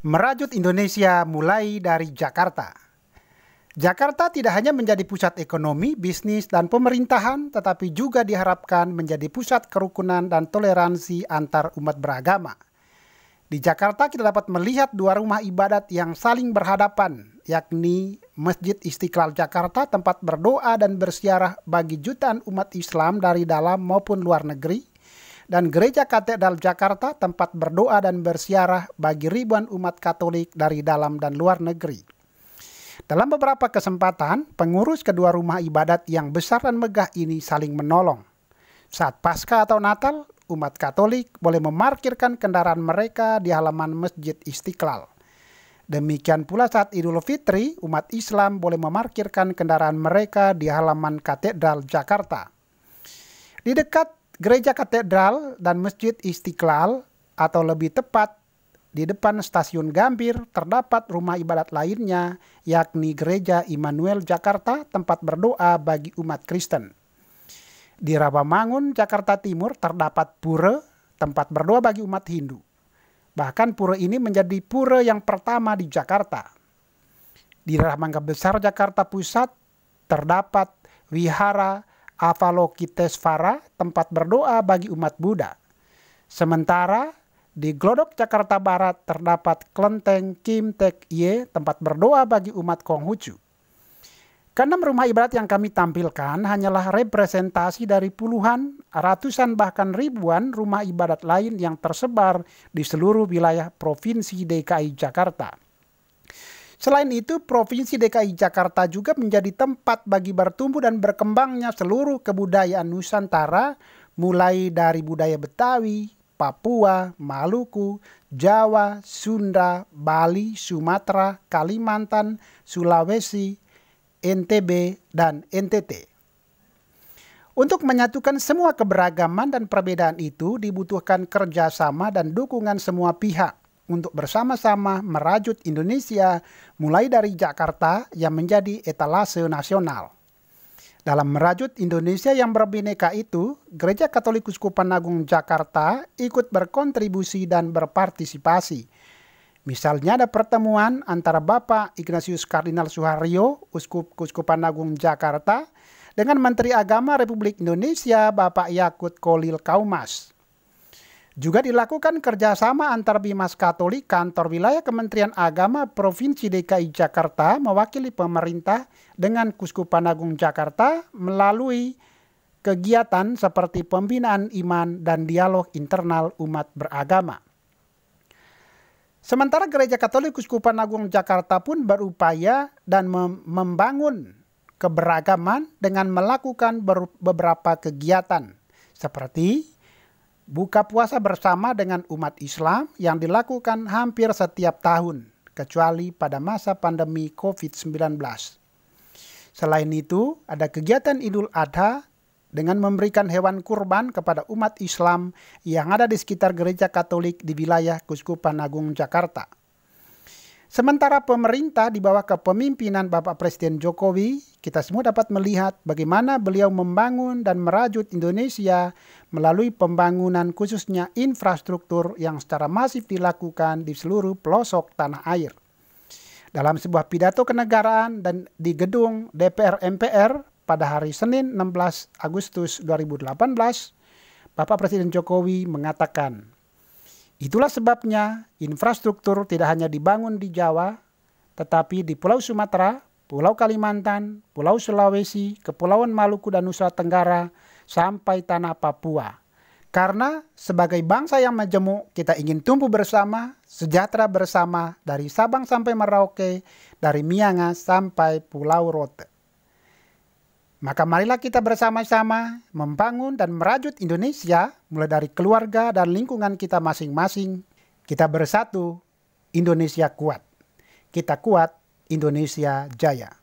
Merajut Indonesia mulai dari Jakarta. Jakarta tidak hanya menjadi pusat ekonomi, bisnis, dan pemerintahan, tetapi juga diharapkan menjadi pusat kerukunan dan toleransi antar umat beragama. Di Jakarta kita dapat melihat dua rumah ibadat yang saling berhadapan, yakni Masjid Istiqlal Jakarta, tempat berdoa dan berziarah bagi jutaan umat Islam dari dalam maupun luar negeri, dan Gereja Katedral Jakarta, tempat berdoa dan berziarah bagi ribuan umat Katolik dari dalam dan luar negeri. Dalam beberapa kesempatan, pengurus kedua rumah ibadat yang besar dan megah ini saling menolong. Saat Paskah atau Natal, umat Katolik boleh memarkirkan kendaraan mereka di halaman Masjid Istiqlal. Demikian pula saat Idul Fitri, umat Islam boleh memarkirkan kendaraan mereka di halaman Katedral Jakarta. Di dekat Gereja Katedral dan Masjid Istiqlal, atau lebih tepat di depan Stasiun Gambir, terdapat rumah ibadat lainnya, yakni Gereja Immanuel Jakarta, tempat berdoa bagi umat Kristen. Di Rawamangun, Jakarta Timur, terdapat pura, tempat berdoa bagi umat Hindu. Bahkan pura ini menjadi pura yang pertama di Jakarta. Di Mangga Besar, Jakarta Pusat, terdapat Wihara Avalokitesvara, tempat berdoa bagi umat Buddha. Sementara di Glodok, Jakarta Barat, terdapat Kelenteng Kim Tek Ye, tempat berdoa bagi umat Konghucu. Keenam rumah ibadat yang kami tampilkan hanyalah representasi dari puluhan, ratusan, bahkan ribuan rumah ibadat lain yang tersebar di seluruh wilayah Provinsi DKI Jakarta. Selain itu, Provinsi DKI Jakarta juga menjadi tempat bagi bertumbuh dan berkembangnya seluruh kebudayaan Nusantara, mulai dari budaya Betawi, Papua, Maluku, Jawa, Sunda, Bali, Sumatera, Kalimantan, Sulawesi, NTB, dan NTT. Untuk menyatukan semua keberagaman dan perbedaan itu dibutuhkan kerjasama dan dukungan semua pihak untuk bersama-sama merajut Indonesia mulai dari Jakarta yang menjadi etalase nasional. Dalam merajut Indonesia yang berbineka itu, Gereja Katolik Uskupan Agung Jakarta ikut berkontribusi dan berpartisipasi. Misalnya ada pertemuan antara Bapak Ignatius Kardinal Suharyo, Uskup Keuskupan Agung Jakarta, dengan Menteri Agama Republik Indonesia, Bapak Yakut Kolil Kaumas. Juga dilakukan kerjasama antar Bimas Katolik kantor wilayah Kementerian Agama Provinsi DKI Jakarta mewakili pemerintah dengan Keuskupan Agung Jakarta melalui kegiatan seperti pembinaan iman dan dialog internal umat beragama. Sementara Gereja Katolik Keuskupan Agung Jakarta pun berupaya dan membangun keberagaman dengan melakukan beberapa kegiatan seperti buka puasa bersama dengan umat Islam yang dilakukan hampir setiap tahun, kecuali pada masa pandemi COVID-19. Selain itu, ada kegiatan Idul Adha dengan memberikan hewan kurban kepada umat Islam yang ada di sekitar gereja Katolik di wilayah Keuskupan Agung Jakarta. Sementara pemerintah di bawah kepemimpinan Bapak Presiden Jokowi, kita semua dapat melihat bagaimana beliau membangun dan merajut Indonesia melalui pembangunan khususnya infrastruktur yang secara masif dilakukan di seluruh pelosok tanah air. Dalam sebuah pidato kenegaraan dan di gedung DPR MPR pada hari Senin 16 Agustus 2018, Bapak Presiden Jokowi mengatakan, "Itulah sebabnya infrastruktur tidak hanya dibangun di Jawa, tetapi di Pulau Sumatera, Pulau Kalimantan, Pulau Sulawesi, Kepulauan Maluku dan Nusa Tenggara, sampai tanah Papua. Karena sebagai bangsa yang majemuk, kita ingin tumbuh bersama, sejahtera bersama, dari Sabang sampai Merauke, dari Miangas sampai Pulau Rote. Maka marilah kita bersama-sama membangun dan merajut Indonesia mulai dari keluarga dan lingkungan kita masing-masing. Kita bersatu, Indonesia kuat. Kita kuat, Indonesia jaya."